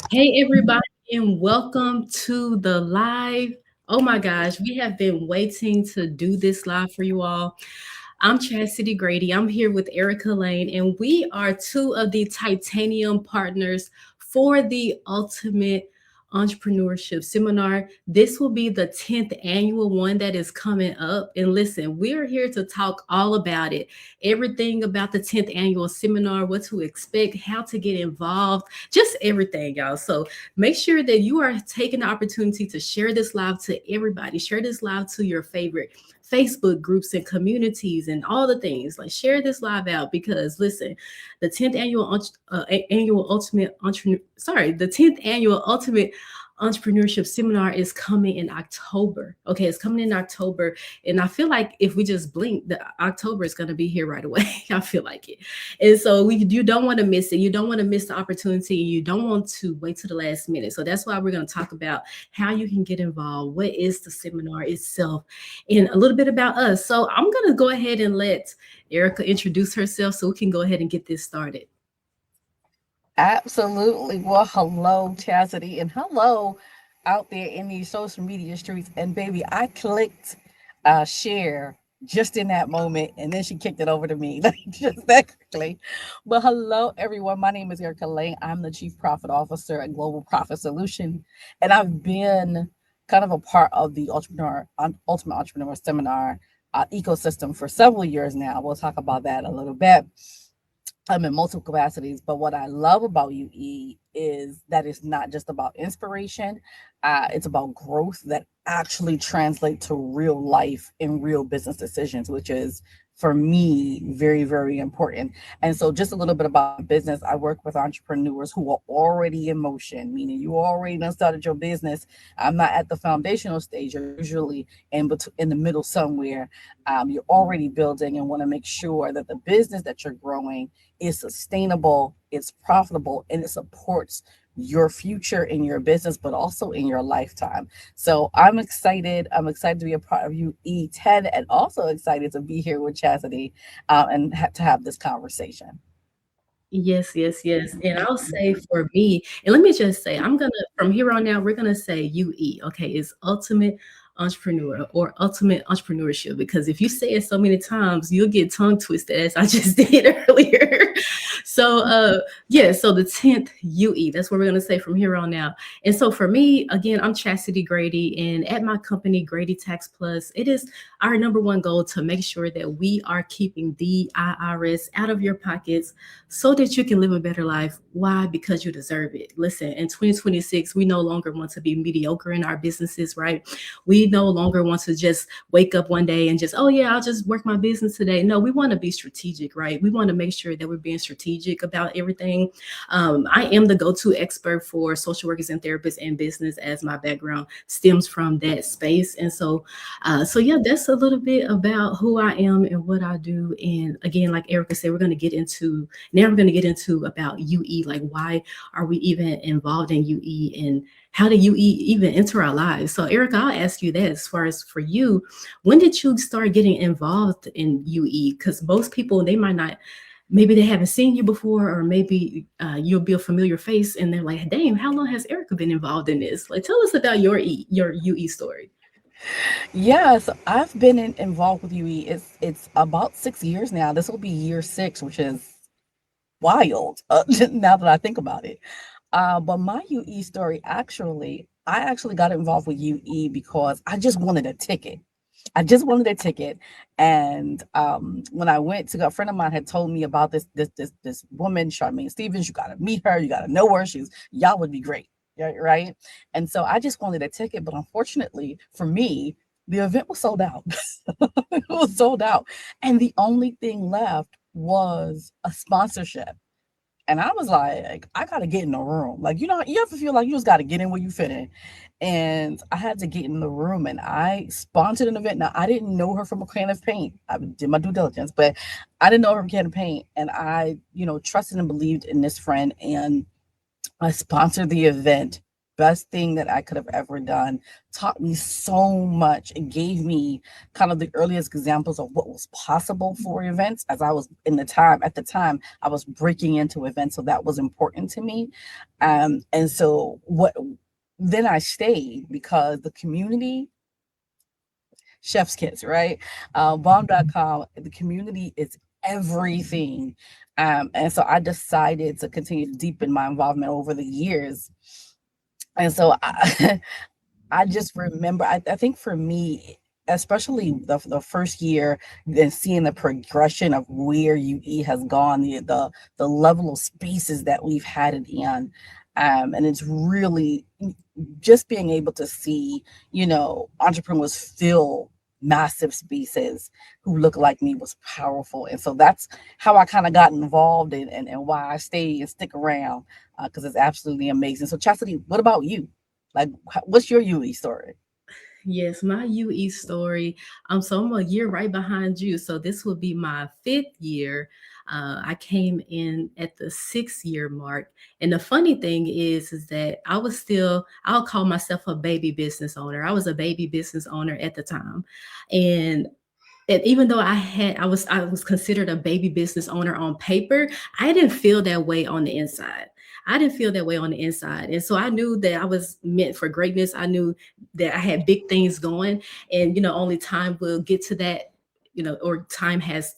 Hey, everybody, and welcome to the live. Oh my gosh, we have been waiting to do this live for you all. I'm Chassidy Grady. I'm here with Erica Lane, and we are two of the titanium partners for the Ultimate Entrepreneurship Seminar. This will be the 10th annual one that is coming up. And listen, we're here to talk all about it, everything about the 10th annual seminar, what to expect, how to get involved, just everything, y'all. So make sure that you are taking the opportunity to share this live to everybody. Share this live to your favorite Facebook groups and communities and all the things. Like share this live out because listen, the 10th annual ultimate entrepreneur the 10th annual ultimate entrepreneurship seminar is coming in October. Okay, it's coming in October. And I feel like if we just blink, the October is going to be here right away. I feel like it. And so you don't want to miss it. You don't want to miss the opportunity. You don't want to wait to the last minute. So that's why we're going to talk about how you can get involved. What is the seminar itself? And a little bit about us. So I'm going to go ahead and let Erica introduce herself so we can go ahead and get this started. Absolutely. Well, hello, Chassidy, and hello out there in these social media streets. And baby, I clicked share just in that moment, and then she kicked it over to me like just that quickly. But hello, everyone. My name is Erica Lane. I'm the Chief Profit Officer at Global Profit Solution, and I've been kind of a part of the Ultimate Entrepreneur Seminar ecosystem for several years now. We'll talk about that a little bit. I'm in multiple capacities, but what I love about UE is that it's not just about inspiration. It's about growth that actually translate to real life and real business decisions, which is for me very, very important. And so just a little bit about my business. I work with entrepreneurs who are already in motion, meaning you already done started your business. I'm not at the foundational stage. You're usually in the middle somewhere. You're already building and want to make sure that the business that you're growing is sustainable, it's profitable, and it supports your future in your business, but also in your lifetime. So I'm excited. I'm excited to be a part of UE10 and also excited to be here with Chassidy and to have this conversation. Yes, yes, yes. And I'll say for me, and let me just say, from here on out, we're gonna say UE. Okay, it's ultimate entrepreneur or ultimate entrepreneurship. Because if you say it so many times, you'll get tongue twisted, as I just did earlier. So, yeah. So the 10th UE. That's what we're gonna say from here on out. And so for me, again, I'm Chassidy Grady, and at my company, Grady Tax Plus, it is our number one goal to make sure that we are keeping the IRS out of your pockets so that you can live a better life. Why? Because you deserve it. Listen, in 2026, we no longer want to be mediocre in our businesses, right? We no longer want to just wake up one day and just, oh, yeah, I'll just work my business today. No, we want to be strategic, right? We want to make sure that we're being strategic about everything. I am the go to expert for social workers and therapists in business, as my background stems from that space. And so yeah, that's a little bit about who I am and what I do. And again, like Erica said, we're going to get into about UE, like why are we even involved in UE and how did UE even enter our lives? So Erica, I'll ask you that as far as for you, when did you start getting involved in UE? Because most people, they might not, maybe they haven't seen you before, or maybe you'll be a familiar face and they're like, dang, how long has Erica been involved in this? Like, tell us about your UE story. Yes, I've been involved with UE. It's about 6 years now. This will be year six, which is wild now that I think about it. But my UE story I actually got involved with UE because I just wanted a ticket. I just wanted a ticket, and when I went to go, a friend of mine had told me about this woman, Charmaine Stevens. You got to meet her. You got to know her. Y'all would be great, yeah, right? And so I just wanted a ticket, but unfortunately for me, the event was sold out. It was sold out, and the only thing left was a sponsorship. And I was like, I gotta get in the room. Like, you have to feel like you just gotta get in where you fit in. And I had to get in the room and I sponsored an event. Now I didn't know her from a can of paint. I did my due diligence, but I didn't know her from a can of paint. And I, trusted and believed in this friend and I sponsored the event best thing that I could have ever done. Taught me so much. It gave me kind of the earliest examples of what was possible for events, as I was in the time at the time I was breaking into events, so that was important to me. And so what then I stayed because the community, chef's kiss, right? Bomb.com, the community is everything. And so I decided to continue to deepen my involvement over the years. And so I just remember, I think for me, especially the first year, then seeing the progression of where UE has gone, the level of spaces that we've had it in. And it's really just being able to see, entrepreneurs fill massive spaces who look like me was powerful. And so that's how I kind of got involved and why I stay and stick around, because it's absolutely amazing. So Chastity, what about you? Like, what's your UE story? Yes, my UE story. So I'm a year right behind you. So this will be my fifth year. I came in at the 6 year mark. And the funny thing is that I'll call myself a baby business owner. I was a baby business owner at the time. And even though I was considered a baby business owner on paper, I didn't feel that way on the inside. I didn't feel that way on the inside. And so I knew that I was meant for greatness. I knew that I had big things going, and only time will get to that, or time has,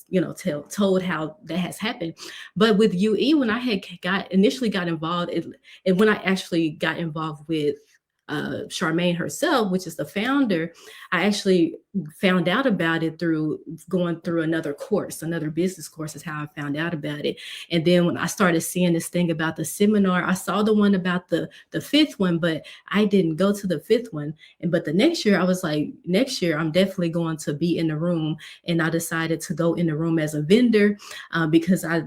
told how that has happened. But with UE, when I had initially got involved, and when I actually got involved with Charmaine herself, which is the founder, I actually found out about it through going through another course, another business course is how I found out about it. And then when I started seeing this thing about the seminar, I saw the one about the fifth one, but I didn't go to the fifth one. But the next year I was like, next year I'm definitely going to be in the room. And I decided to go in the room as a vendor, because I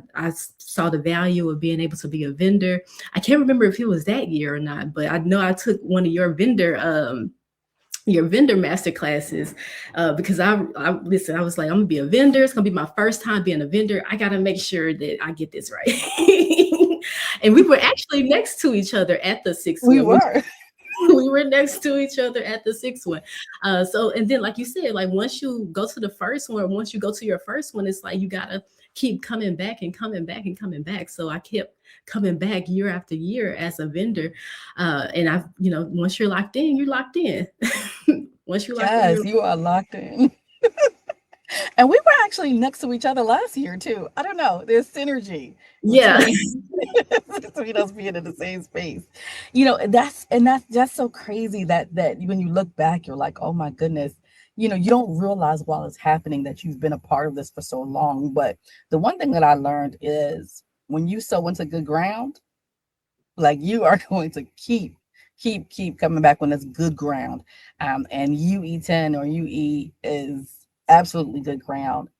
saw the value of being able to be a vendor. I can't remember if it was that year or not, but I know I took one of your vendor master classes, because I listen. I was like, I'm gonna be a vendor. It's gonna be my first time being a vendor. I gotta make sure that I get this right. And we were actually next to each other at the sixth We one, which were. we were next to each other at the sixth one. So, and then, like you said, like once you go to the first one, or once you go to your first one, it's like you gotta keep coming back and coming back and coming back. So I kept coming back year after year as a vendor. And once you're locked in, you're locked in. Once you're locked in, Yes, you are locked in. And we were actually next to each other last year too. I don't know. There's synergy yeah. between between us being in the same space. And that's so crazy that when you look back, you're like, oh my goodness. You don't realize while it's happening that you've been a part of this for so long. But the one thing that I learned is when you sow into good ground, like you are going to keep coming back when it's good ground. And UE10 or UE is absolutely good ground.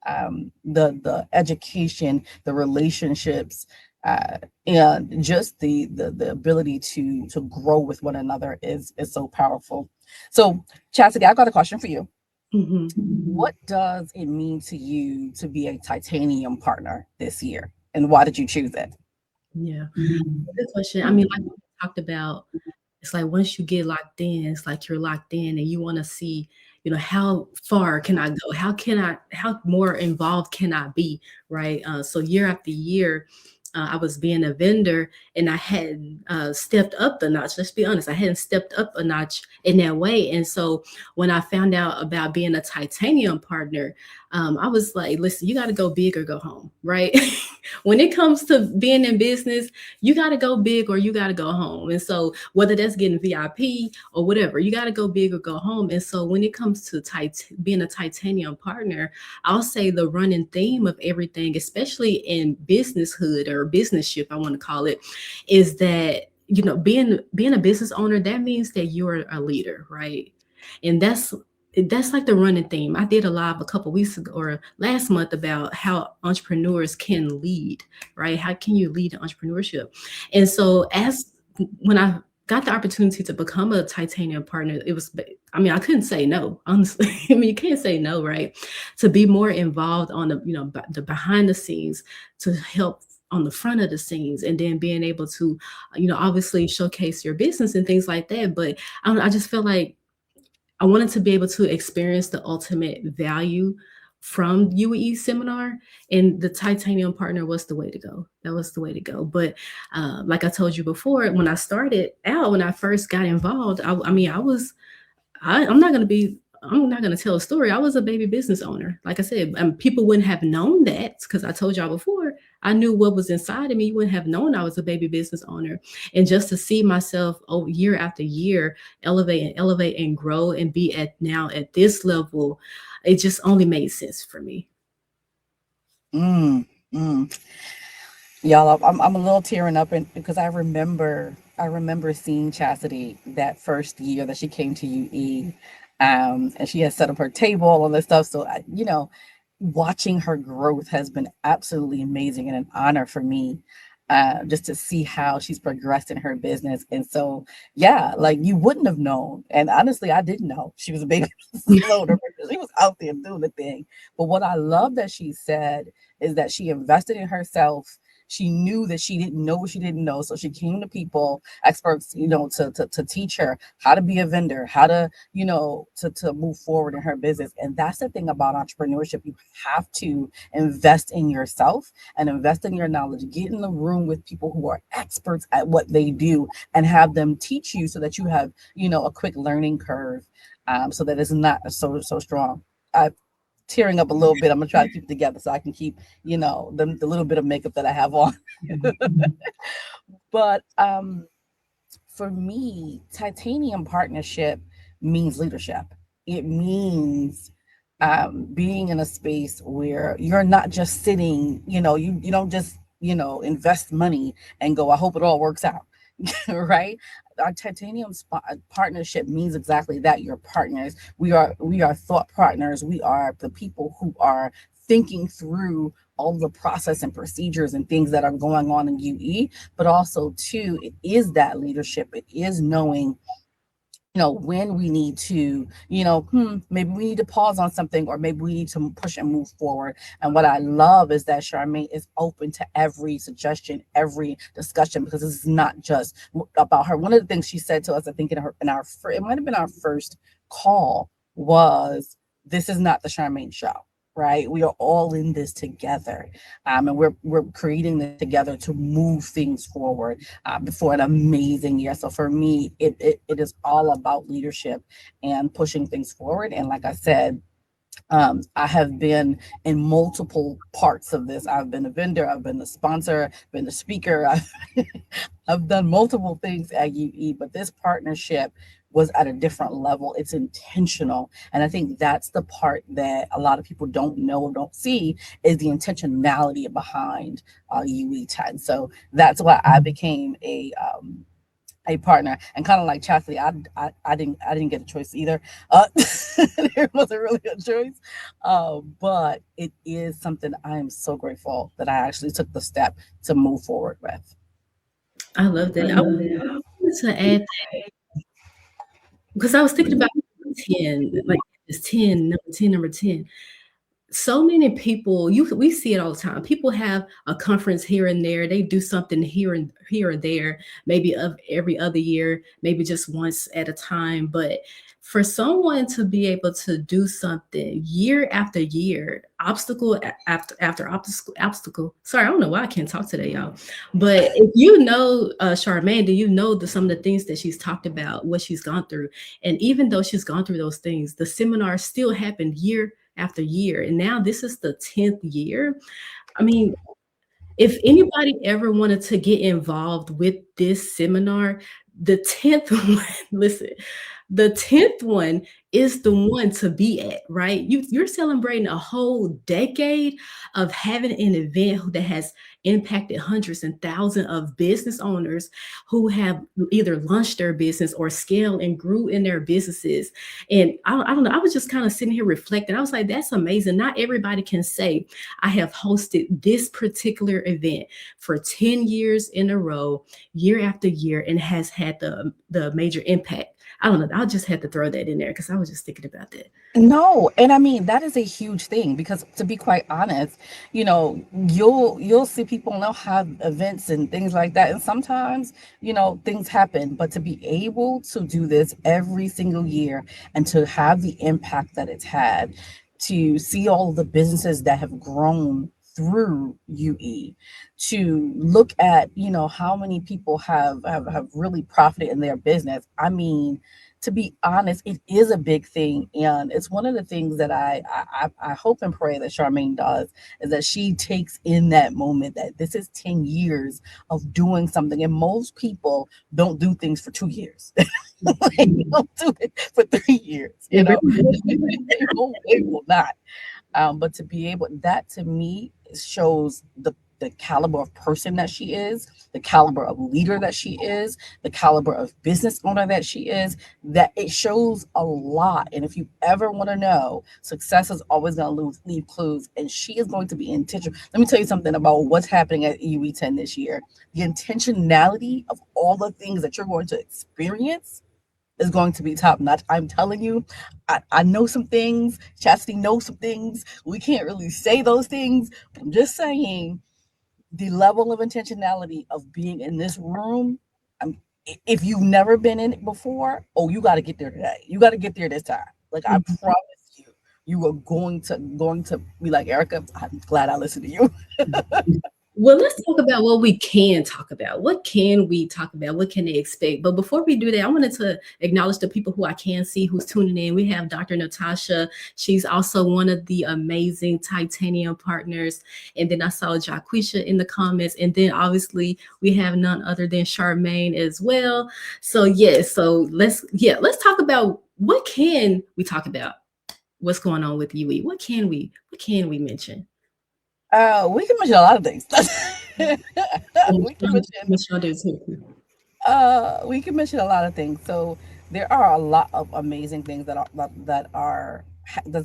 The education, the relationships, and just the ability to grow with one another is so powerful. So Chastity, I've got a question for you. Hmm. What does it mean to you to be a titanium partner this year, and why did you choose it? Yeah. Good question. I mean, like we talked about, it's like once you get locked in, it's like you're locked in and you want to see, how far can I go? How more involved can I be? Right. So year after year, I was being a vendor, and I hadn't stepped up the notch. Let's be honest, I hadn't stepped up a notch in that way. And so when I found out about being a titanium partner, I was like, listen, you got to go big or go home, right? When it comes to being in business, you got to go big or you got to go home. And so whether that's getting VIP or whatever, you got to go big or go home. And so when it comes to being a titanium partner, I'll say the running theme of everything, especially in businesshood or businessship, I want to call it, is that being a business owner, that means that you're a leader, right? And that's like the running theme. I did a live a couple weeks ago or last month about how entrepreneurs can lead, right? How can you lead in entrepreneurship? And so as when I got the opportunity to become a titanium partner, it was, I mean, I couldn't say no, honestly. I mean, you can't say no, right? To be more involved on the, the behind the scenes to help on the front of the scenes, and then being able to, obviously showcase your business and things like that. But I just feel like I wanted to be able to experience the ultimate value from UE seminar, and the titanium partner was the way to go. That was the way to go. But like I told you before, when I started out, when I first got involved, I mean, I'm not going to be, I'm not going to tell a story. I was a baby business owner. Like I said, people wouldn't have known that because I told y'all before, I knew what was inside of me. You wouldn't have known I was a baby business owner. And just to see myself year after year elevate and grow and be at now at this level, it just only made sense for me. Mm, mm. Y'all, I'm a little tearing up, because I remember seeing Chassidy that first year that she came to UE, and she had set up her table, all this stuff. So watching her growth has been absolutely amazing and an honor for me, just to see how she's progressed in her business. And so, yeah, like you wouldn't have known. And honestly, I didn't know she was a baby owner because she was out there doing the thing. But what I love that she said is that she invested in herself. She knew that she didn't know what she didn't know. So she came to people, experts, to teach her how to be a vendor, how to, to move forward in her business. And that's the thing about entrepreneurship. You have to invest in yourself and invest in your knowledge. Get in the room with people who are experts at what they do and have them teach you so that you have, a quick learning curve, so that it's not so strong. I tearing up a little bit. I'm gonna try to keep it together so I can keep, the little bit of makeup that I have on. But for me, titanium partnership means leadership. It means being in a space where you're not just sitting, you don't just, invest money and go, I hope it all works out. Right? Our titanium partnership means exactly that. You're partners. We are thought partners. We are the people who are thinking through all the process and procedures and things that are going on in UE, but also too, it is that leadership. It is knowing, when we need to, maybe we need to pause on something, or maybe we need to push and move forward. And what I love is that Charmaine is open to every suggestion, every discussion, because this is not just about her. One of the things she said to us, I think it might have been our first call, was, this is not the Charmaine show. Right, we are all in this together, and we're creating this together to move things forward, for an amazing year. So for me, it is all about leadership and pushing things forward. And like I said, I have been in multiple parts of this. I've been a vendor, I've been a sponsor, been a speaker. I've done multiple things at UE, but this partnership was at a different level. It's intentional. And I think that's the part that a lot of people don't know or don't see, is the intentionality behind UE 10. So that's why I became a partner, and kind of like Chassidy, I didn't get a choice either. There wasn't really a choice, but it is something I am so grateful that I actually took the step to move forward with. I love that. I wanted to add, because I was thinking about 10, like this 10, number 10. So many people, we see it all the time. People have a conference here and there. They do something here or there, maybe of every other year, maybe just once at a time. But for someone to be able to do something year after year, after obstacle. Sorry, I don't know why I can't talk today, y'all. But if Charmaine, do you know some of the things that she's talked about, what she's gone through? And even though she's gone through those things, the seminar still happened year after year. And now this is the 10th year. I mean, if anybody ever wanted to get involved with this seminar, the 10th one, listen, the 10th one is the one to be at, right? You're celebrating a whole decade of having an event that has impacted hundreds and thousands of business owners who have either launched their business or scaled and grew in their businesses. And I don't know, I was just kind of sitting here reflecting. I was like, that's amazing. Not everybody can say, I have hosted this particular event for 10 years in a row, year after year, and has had the major impact. I don't know. I'll just have to throw that in there because I was just thinking about that. No, and I mean that is a huge thing because to be quite honest, you'll see people now have events and things like that, and sometimes things happen. But to be able to do this every single year and to have the impact that it's had, to see all of the businesses that have grown through UE, to look at how many people have really profited in their business. I mean, to be honest, it is a big thing, and it's one of the things that I hope and pray that Charmaine does is that she takes in that moment that this is 10 years of doing something, and most people don't do things for 2 years. They don't do it for 3 years. It really They will not. But to be able that to me shows the caliber of person that she is, the caliber of leader that she is, the caliber of business owner that she is, that it shows a lot. And if you ever want to know, success is always going to leave clues, and she is going to be intentional. Let me tell you something about what's happening at UE10 this year. The intentionality of all the things that you're going to experience is going to be top notch. I'm telling you, I know some things. Chassidy knows some things. We can't really say those things. But I'm just saying the level of intentionality of being in this room. I'm, if you've never been in it before, oh, you got to get there today. You got to get there this time. Like I promise you, you are going to be like, Erica, I'm glad I listened to you. Well, let's talk about what we can talk about. What can we talk about? What can they expect? But before we do that, I wanted to acknowledge the people who I can see who's tuning in. We have Dr. Natasha. She's also one of the amazing Titanium partners. And then I saw Jaquisha in the comments. And then obviously we have none other than Charmaine as well. So let's talk about what can we talk about? What's going on with UE? What can we mention? We can mention a lot of things. And we can mention Michelle does too. we can mention a lot of things. So there are a lot of amazing things that's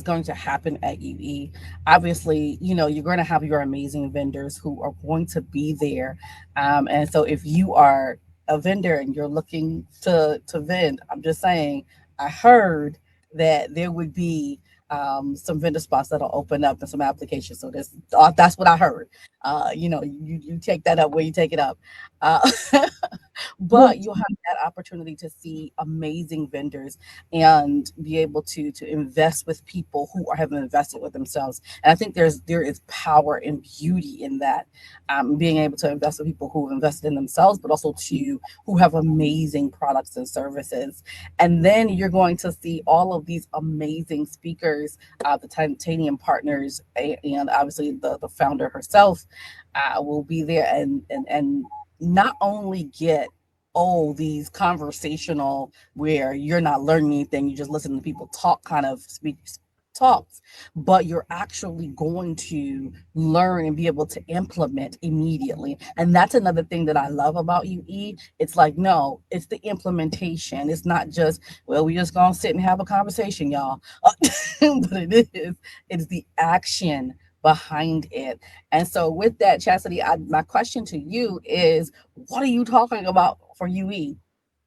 going to happen at UE. Obviously, you're going to have your amazing vendors who are going to be there. And so if you are a vendor and you're looking to vend, I'm just saying, I heard that there would be some vendor spots that'll open up and some applications. So that's what I heard. You take that up where you take it up. Uh, Well, but you'll have that opportunity to see amazing vendors and be able to invest with people who have invested with themselves. And I think there is power and beauty in that, being able to invest with people who have invested in themselves, but also to who have amazing products and services. And then you're going to see all of these amazing speakers, the Titanium partners, and obviously the founder herself will be there, and not only get these conversational where you're not learning anything, you just listen to people talk, kind of speak talks, but you're actually going to learn and be able to implement immediately. And that's another thing that I love about UE. It's like, no, it's the implementation. It's not just, well, we just gonna sit and have a conversation, y'all. But it's the action behind it. And so with that, Chassidy, my question to you is, what are you talking about for UE?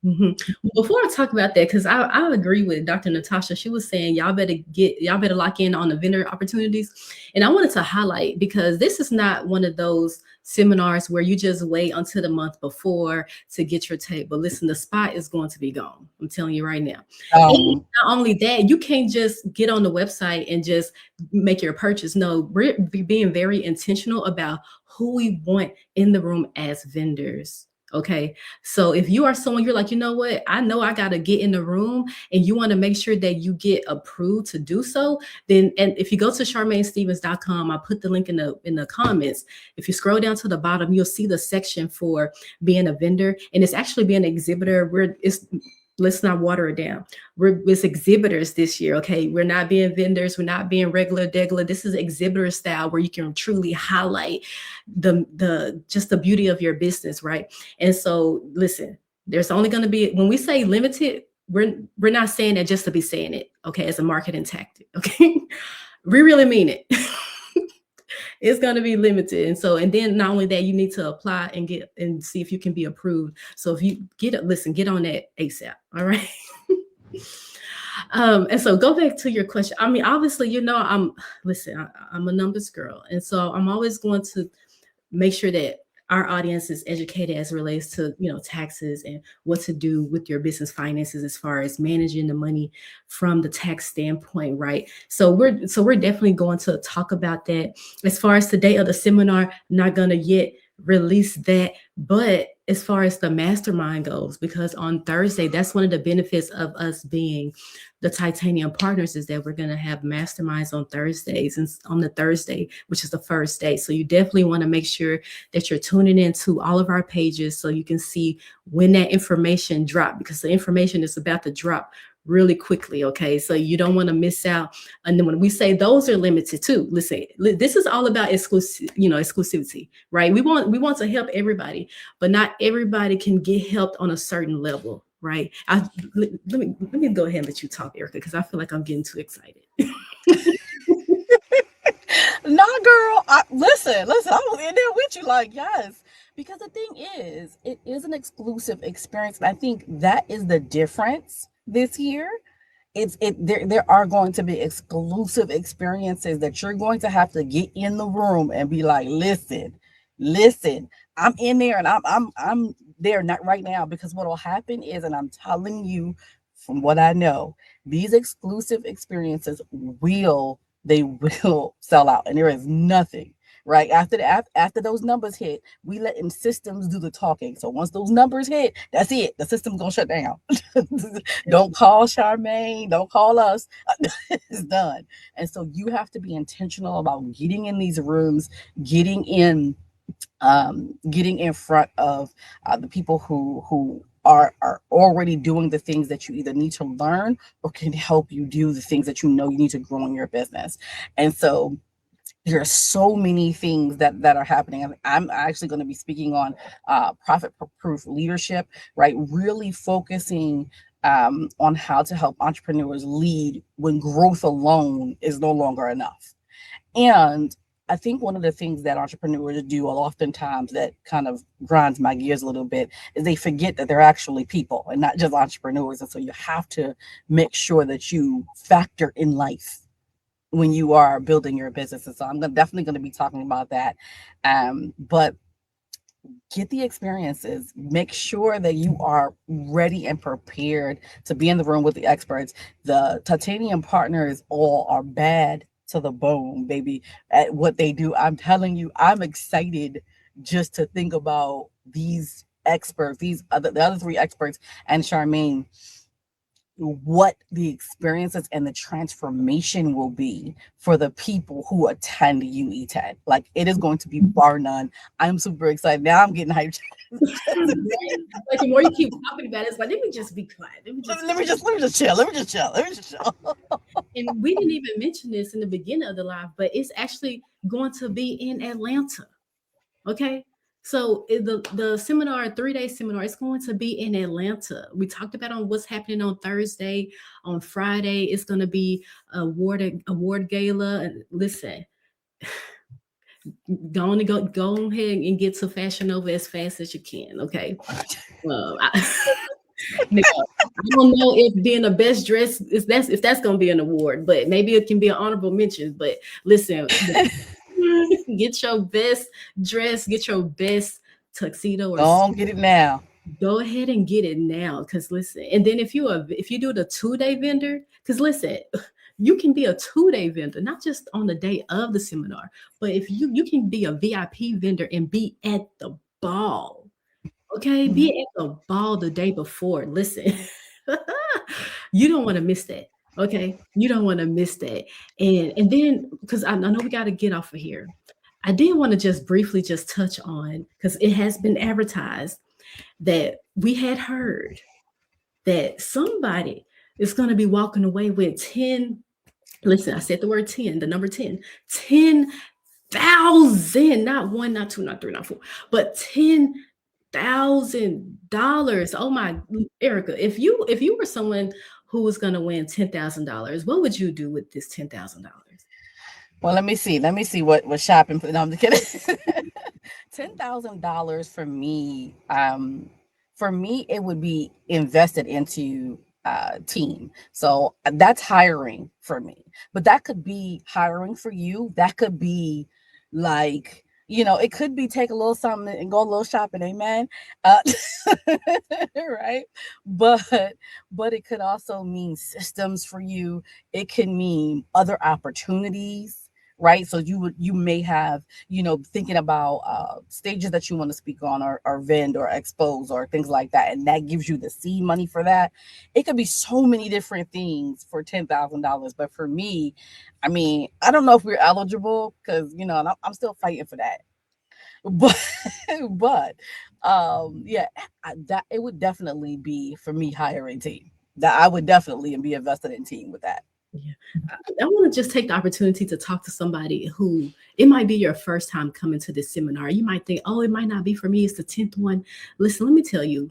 mhm. Before I talk about that, because I agree with Dr. Natasha. She was saying y'all better lock in on the vendor opportunities. And I wanted to highlight because this is not one of those seminars where you just wait until the month before to get your table. Listen, the spot is going to be gone. I'm telling you right now. And Um, not only that, you can't just get on the website and just make your purchase. No, we're being very intentional about who we want in the room as vendors. Okay. So if you are someone you're like, you know what, I know I gotta get in the room, and you want to make sure that you get approved to do so, then and if you go to charmainestevens.com, I put the link in the comments. If you scroll down to the bottom, you'll see the section for being a vendor, and it's actually being an exhibitor. Where it's Let's not water it down. It's exhibitors this year. Okay. We're not being vendors, we're not being regular degular. This is exhibitor style where you can truly highlight the just the beauty of your business, right? And so, listen, there's only going to be, when we say limited, we're not saying that just to be saying it, okay, as a marketing tactic, okay? We really mean it. It's going to be limited. And so, and then not only that, you need to apply and get and see if you can be approved. So if you get on that ASAP, all right? And so go back to your question. I mean, obviously, listen, I'm a numbers girl. And so I'm always going to make sure that our audience is educated as it relates to taxes and what to do with your business finances as far as managing the money from the tax standpoint, right? So we're definitely going to talk about that. As far as the date of the seminar, not gonna yet release that, but as far as the mastermind goes, because on Thursday, that's one of the benefits of us being the titanium partners, is that we're going to have masterminds on Thursdays, and on the Thursday, which is the first day. So you definitely want to make sure that you're tuning into all of our pages so you can see when that information drop, because the information is about to drop really quickly. Okay, so you don't want to miss out. And then when we say those are limited too, listen, this is all about exclusivity, right? We want to help everybody, but not everybody can get helped on a certain level, right? Let me go ahead and let you talk, Erica, because I feel like I'm getting too excited. Nah, girl. Listen. I was in there with you, like, yes. Because the thing is, it is an exclusive experience. And I think that is the difference this year. There are going to be exclusive experiences that you're going to have to get in the room and be like, listen, I'm in there and I'm there not right now, because what will happen is, and I'm telling you from what I know, these exclusive experiences will sell out, and there is nothing right after after those numbers hit. We letting systems do the talking. So once those numbers hit, that's it. The system's gonna shut down. Don't call Charmaine. Don't call us. It's done. And so you have to be intentional about getting in these rooms, getting in getting in front of the people who are already doing the things that you either need to learn or can help you do the things that you know you need to grow in your business. And so there are so many things that are happening. I'm actually going to be speaking on profit proof leadership, right? Really focusing on how to help entrepreneurs lead when growth alone is no longer enough. And I think one of the things that entrepreneurs do oftentimes that kind of grinds my gears a little bit is they forget that they're actually people and not just entrepreneurs. And so you have to make sure that you factor in life when you are building your business. And so definitely going to be talking about that. But get the experiences, make sure that you are ready and prepared to be in the room with the experts. The titanium partners all are bad to the bone, baby, at what they do. I'm telling you, I'm excited just to think about these experts, the other three experts, and Charmaine, what the experiences and the transformation will be for the people who attend UE10. Like, it is going to be bar none. I'm super excited. Now I'm getting hyped. Right? Like the more you keep talking about it, it's like, let me just be quiet. Let me just chill. And we didn't even mention this in the beginning of the live, but it's actually going to be in Atlanta. Okay. So the seminar, 3-day seminar, it's going to be in Atlanta. We talked about on what's happening on Thursday. On Friday, it's going to be award gala. And listen, go ahead and get to Fashion Nova as fast as you can. Okay. I, now, I don't know if being the best dress is if that's going to be an award, but maybe it can be an honorable mention. But listen, get your best dress, get your best tuxedo or Don't get it now. go ahead and get it now. Cause listen, and then if you do the 2-day vendor, cause listen, you can be a 2-day vendor, not just on the day of the seminar, but if you can be a VIP vendor and be at the ball. Okay, be Mhm. at the ball the day before. Listen, you don't want to miss that. Okay, you don't want to miss that. And then because I know we got to get off of here. I did want to just briefly just touch on, because it has been advertised that we had heard that somebody is going to be walking away with 10. Listen, I said the word 10, the number 10, 10,000, not one, not two, not three, not four, but $10,000. Oh my, Erica, if you were someone who was going to win $10,000, what would you do with this $10,000? Well, let me see. Let me see what shopping. No, I'm just kidding. $10,000 for me. For me, it would be invested into team. So that's hiring for me. But that could be hiring for you. That could be like, it could be take a little something and go a little shopping, amen. Uh, right? But it could also mean systems for you. It can mean other opportunities, right? So you may have, thinking about stages that you want to speak on, or vend or expose or things like that, and that gives you the seed money for that. It could be so many different things for $10,000. But for me, I mean, I don't know if we're eligible, because I'm still fighting for that. But but yeah, that it would definitely be for me hiring team. That I would definitely be invested in team with that. Yeah. I want to just take the opportunity to talk to somebody who it might be your first time coming to this seminar. You might think, oh, it might not be for me. It's the 10th one. Listen, let me tell you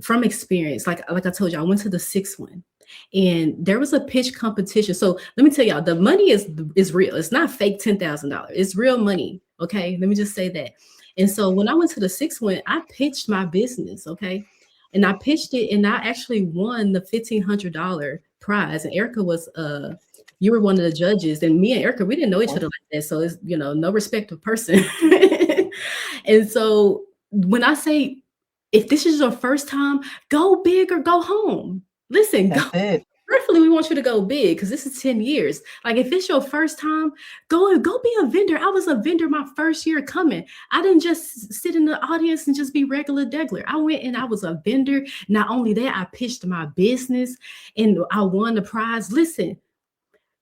from experience, like I told you, I went to the sixth one and there was a pitch competition. So let me tell y'all, the money is real. It's not fake $10,000. It's real money. Okay. Let me just say that. And so when I went to the sixth one, I pitched my business. Okay. And I pitched it and I actually won the $1,500 prize. And Erica was you were one of the judges, and me and Erica, we didn't know each other like that. So it's no respect of person. And so when I say if this is your first time, go big or go home. Listen, go. That's it. Prayerfully, we want you to go big because this is 10 years. Like if it's your first time, go be a vendor. I was a vendor my first year coming. I didn't just sit in the audience and just be regular degler. I went and I was a vendor. Not only that, I pitched my business and I won the prize. Listen,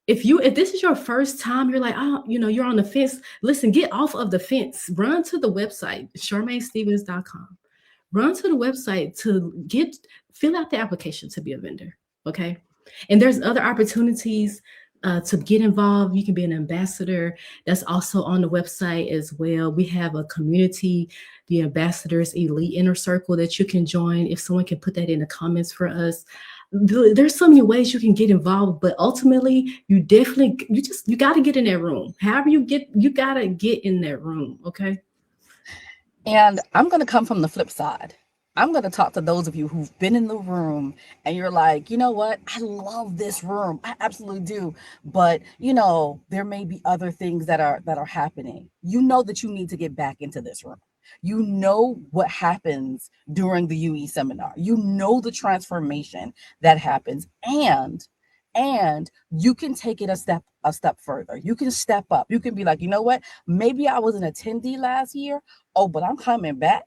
if this is your first time, you're like, oh, you're on the fence. Listen, get off of the fence. Run to the website, charmainestevens.com. Run to the website to fill out the application to be a vendor. Okay. And there's other opportunities to get involved. You can be an ambassador. That's also on the website as well. We have a community, the Ambassadors Elite Inner Circle, that you can join. If someone can put that in the comments for us. There's so many ways you can get involved, but ultimately you got to get in that room. However you got to get in that room. Okay. And I'm going to come from the flip side. I'm going to talk to those of you who've been in the room and you're like, you know what? I love this room. I absolutely do. But, there may be other things that are happening. You know that you need to get back into this room. You know what happens during the UE seminar. You know the transformation that happens, and you can take it a step further. You can step up. You can be like, you know what? Maybe I was an attendee last year. Oh, but I'm coming back.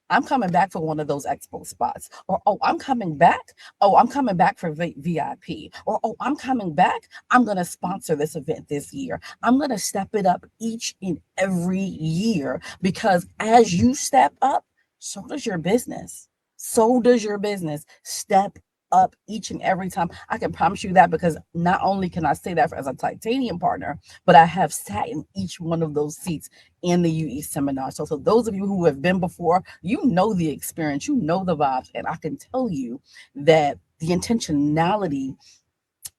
I'm coming back for one of those expo spots. Or, oh, I'm coming back. Oh, I'm coming back for VIP. Or, oh, I'm coming back. I'm going to sponsor this event this year. I'm going to step it up each and every year, because as you step up, so does your business. So does your business. Step up each and every time. I can promise you that, because not only can I say that as a titanium partner, but I have sat in each one of those seats in the UE seminar. So those of you who have been before, you know the experience, you know the vibes, and I can tell you that the intentionality,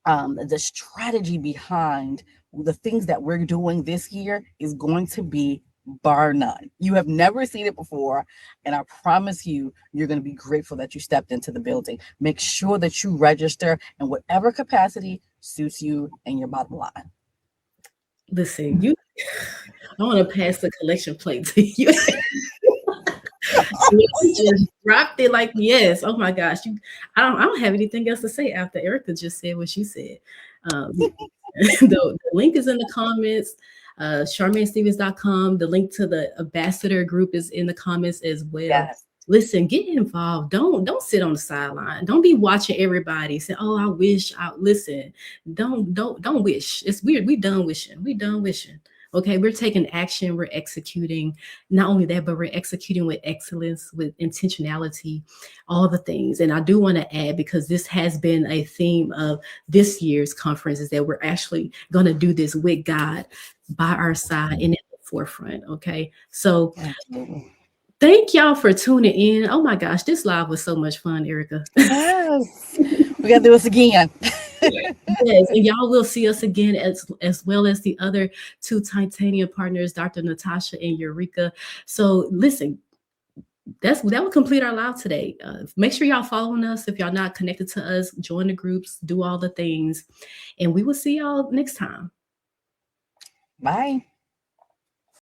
the strategy behind the things that we're doing this year is going to be bar none. You have never seen it before, and I promise you're going to be grateful that you stepped into the building. Make sure that you register in whatever capacity suits you and your bottom line. Listen, I want to pass the collection plate to you. You just dropped it like yes. Oh my gosh, I don't have anything else to say after Erica just said what she said. The link is in the comments. CharmaineStevens.com. The link to the ambassador group is in the comments as well. Yes. Listen, get involved. Don't sit on the sideline. Don't be watching everybody say, "Oh, I wish." Listen. Don't wish. It's weird. We done wishing. We done wishing. Okay, we're taking action. We're executing. Not only that, but we're executing with excellence, with intentionality, all the things. And I do want to add, because this has been a theme of this year's conference, is that we're actually going to do this with God by our side and at the forefront. Okay, so absolutely. Thank y'all for tuning in. Oh my gosh, this live was so much fun, Erica. Yes. We got to do this again. Yes, and y'all will see us again, as well as the other two titanium partners, Dr. Natasha and Eureka. So listen, that will complete our live today. Make sure y'all following us. If y'all not connected to us, join the groups, do all the things, and we will see y'all next time. Bye.